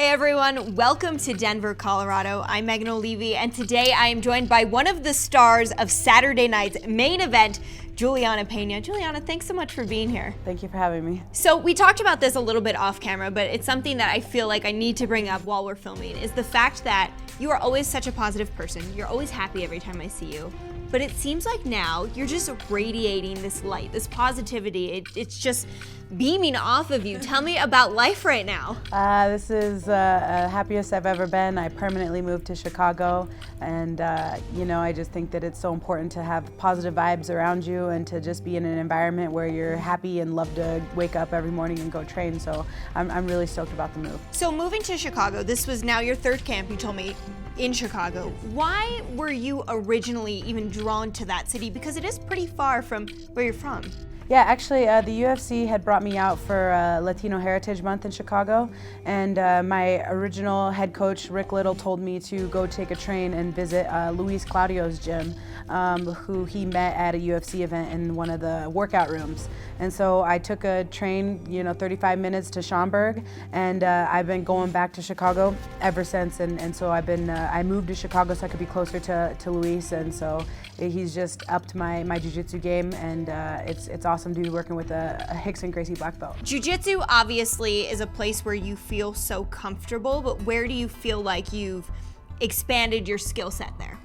Hey everyone, welcome to Denver, Colorado. I'm Megan Olivi, and today I am joined by one of the stars of Saturday night's main event, Julianna Peña. Julianna, thanks so much for being here. Thank you for having me. So we talked about this a little bit off camera, but it's something that I feel like I need to bring up while we're filming, is the fact that you are always such a positive person. You're always happy every time I see you. But it seems like now you're just radiating this light, this positivity. It's just beaming off of you. Tell me about life right now. This is the happiest I've ever been. I permanently moved to Chicago, and I just think that it's so important to have positive vibes around you and to just be in an environment where you're happy and love to wake up every morning and go train. So I'm really stoked about the move. So moving to Chicago, this was now your third camp, you told me, in Chicago. Why were you originally even drawn to that city? Because it is pretty far from where you're from. Yeah, actually, the UFC had brought me out for Latino Heritage Month in Chicago, and my original head coach, Rick Little, told me to go take a train and visit Luis Claudio's gym, who he met at a UFC event in one of the workout rooms. And so I took a train, 35 minutes to Schaumburg, and I've been going back to Chicago ever since. And so I moved to Chicago so I could be closer to Luis, and so he's just upped my jiu-jitsu game, and it's awesome to be working with a Rickson Gracie black belt. Jiu-jitsu obviously is a place where you feel so comfortable, but where do you feel like you've expanded your skill set there?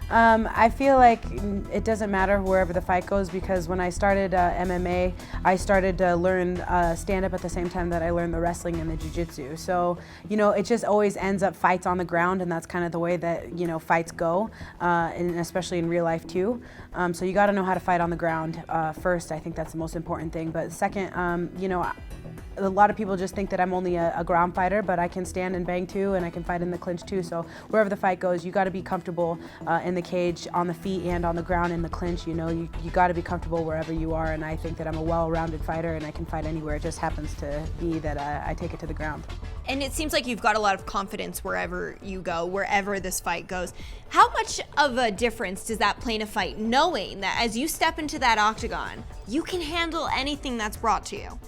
I feel like it doesn't matter wherever the fight goes, because when I started MMA, I started to learn stand-up at the same time that I learned the wrestling and the jiu-jitsu. So, it just always ends up fights on the ground, and that's kind of the way that, fights go, and especially in real life too. So you got to know how to fight on the ground first. I think that's the most important thing. But second, a lot of people just think that I'm only a ground fighter, but I can stand and bang too, and I can fight in the clinch too. So wherever the fight goes, you got to be comfortable in the cage, on the feet, and on the ground in the clinch. You got to be comfortable wherever you are, and I think that I'm a well-rounded fighter, and I can fight anywhere. It just happens to be that I take it to the ground. And it seems like you've got a lot of confidence wherever you go, wherever this fight goes. How much of a difference does that play in a fight, knowing that as you step into that octagon, you can handle anything that's brought to you?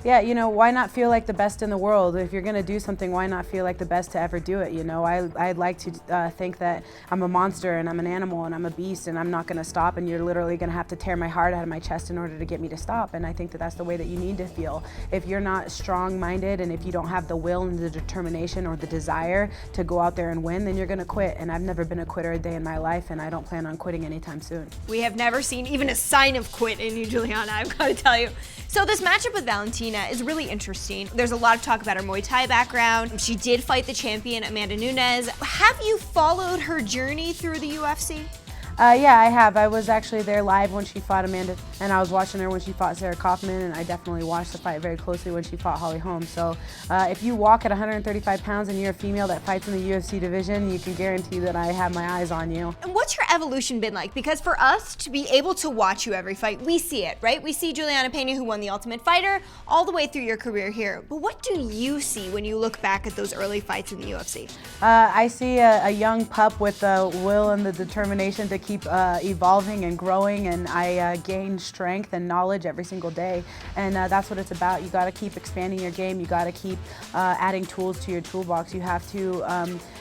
Yeah, why not feel like the best in the world? If you're gonna do something, why not feel like the best to ever do it? I'd like to think that I'm a monster and I'm an animal and I'm a beast and I'm not gonna stop, and you're literally gonna have to tear my heart out of my chest in order to get me to stop. And I think that that's the way that you need to feel. If you're not strong-minded and if you don't have the will and the determination or the desire to go out there and win, then you're gonna quit. And I've never been a quitter a day in my life, and I don't plan on quitting anytime soon. We have never seen even a sign of quit in you, Julianna, I've got to tell you. So this matchup with Valentina is really interesting. There's a lot of talk about her Muay Thai background. She did fight the champion, Amanda Nunes. Have you followed her journey through the UFC? Yeah, I have. I was actually there live when she fought Amanda, and I was watching her when she fought Sarah Kaufman, and I definitely watched the fight very closely when she fought Holly Holm. So if you walk at 135 pounds and you're a female that fights in the UFC division, you can guarantee that I have my eyes on you. And what's your evolution been like? Because for us to be able to watch you every fight, we see it, right? We see Julianna Peña, who won the Ultimate Fighter, all the way through your career here. But what do you see when you look back at those early fights in the UFC? I see a young pup with the will and the determination to keep evolving and growing, and I gain strength and knowledge every single day, and that's what it's about. You got to keep expanding your game. You got to keep adding tools to your toolbox. You have to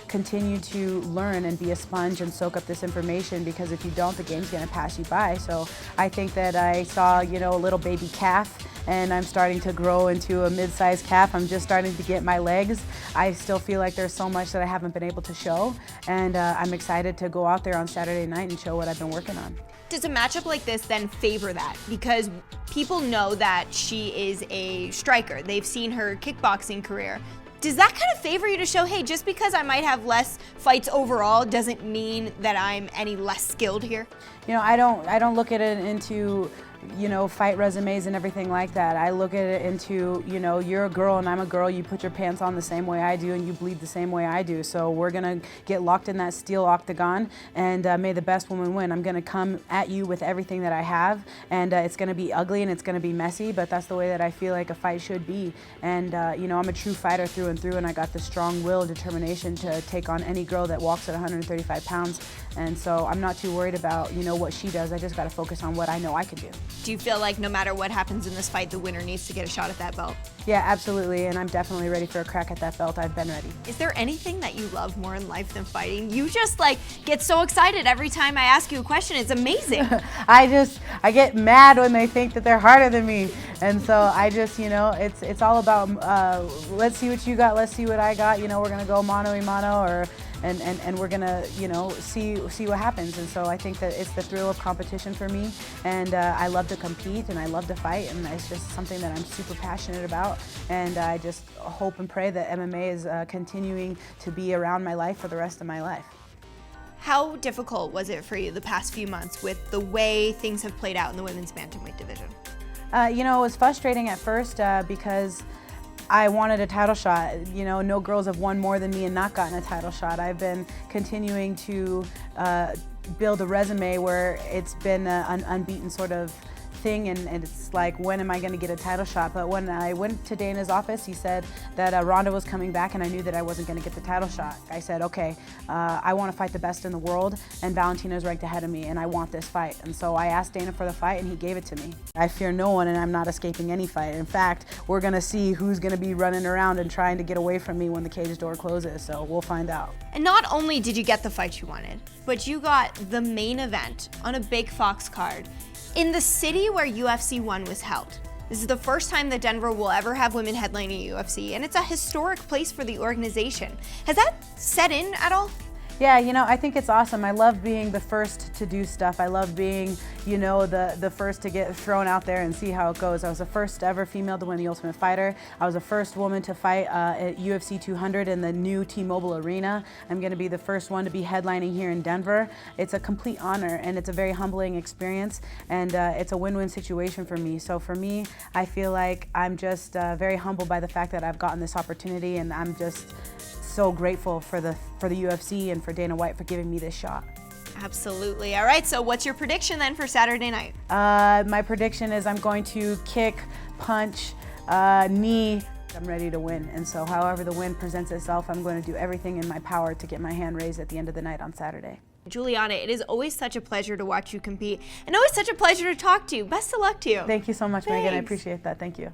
continue to learn and be a sponge and soak up this information, because if you don't, the game's going to pass you by. So I think that I saw, a little baby calf, and I'm starting to grow into a mid-sized calf. I'm just starting to get my legs. I still feel like there's so much that I haven't been able to show, and I'm excited to go out there on Saturday night and show what I've been working on. Does a matchup like this then favor that? Because people know that she is a striker. They've seen her kickboxing career. Does that kind of favor you to show, hey, just because I might have less fights overall doesn't mean that I'm any less skilled here? I don't look at it into fight resumes and everything like that. I look at it into, you're a girl and I'm a girl. You put your pants on the same way I do and you bleed the same way I do. So we're going to get locked in that steel octagon, and may the best woman win. I'm going to come at you with everything that I have, and it's going to be ugly and it's going to be messy, but that's the way that I feel like a fight should be. And, I'm a true fighter through and through, and I got the strong will, determination to take on any girl that walks at 135 pounds. And so I'm not too worried about, what she does. I just got to focus on what I know I can do. Do you feel like no matter what happens in this fight, the winner needs to get a shot at that belt? Yeah, absolutely, and I'm definitely ready for a crack at that belt. I've been ready. Is there anything that you love more in life than fighting? You just like get so excited every time I ask you a question. It's amazing. I get mad when they think that they're harder than me, and so I just, it's all about let's see what you got, let's see what I got. We're gonna go mano a mano, and we're gonna, see what happens. And so I think that it's the thrill of competition for me, and I love to compete and I love to fight, and it's just something that I'm super passionate about. And I just hope and pray that MMA is continuing to be around my life for the rest of my life. How difficult was it for you the past few months with the way things have played out in the women's bantamweight division? It was frustrating at first because I wanted a title shot. No girls have won more than me and not gotten a title shot. I've been continuing to build a resume where it's been an unbeaten sort of thing, and it's like, when am I going to get a title shot? But when I went to Dana's office, he said that Ronda was coming back, and I knew that I wasn't going to get the title shot. I said, okay, I want to fight the best in the world, and Valentina's ranked ahead of me, and I want this fight. And so I asked Dana for the fight, and he gave it to me. I fear no one, and I'm not escaping any fight. In fact, we're going to see who's going to be running around and trying to get away from me when the cage door closes, so we'll find out. And not only did you get the fight you wanted, but you got the main event on a big Fox card in the city where UFC 1 was held. This is the first time that Denver will ever have women headlining UFC, and it's a historic place for the organization. Has that set in at all? Yeah, I think it's awesome. I love being the first to do stuff. I love being, the first to get thrown out there and see how it goes. I was the first ever female to win the Ultimate Fighter. I was the first woman to fight at UFC 200 in the new T-Mobile Arena. I'm going to be the first one to be headlining here in Denver. It's a complete honor, and it's a very humbling experience, and it's a win-win situation for me. So for me, I feel like I'm just very humbled by the fact that I've gotten this opportunity, and I'm just so grateful for the UFC and for Dana White for giving me this shot. Absolutely. All right, so what's your prediction then for Saturday night? My prediction is I'm going to kick, punch, knee. I'm ready to win, and so however the win presents itself, I'm going to do everything in my power to get my hand raised at the end of the night on Saturday. Julianna, it is always such a pleasure to watch you compete, and always such a pleasure to talk to you. Best of luck to you. Thank you so much, Thanks. Megan. I appreciate that. Thank you.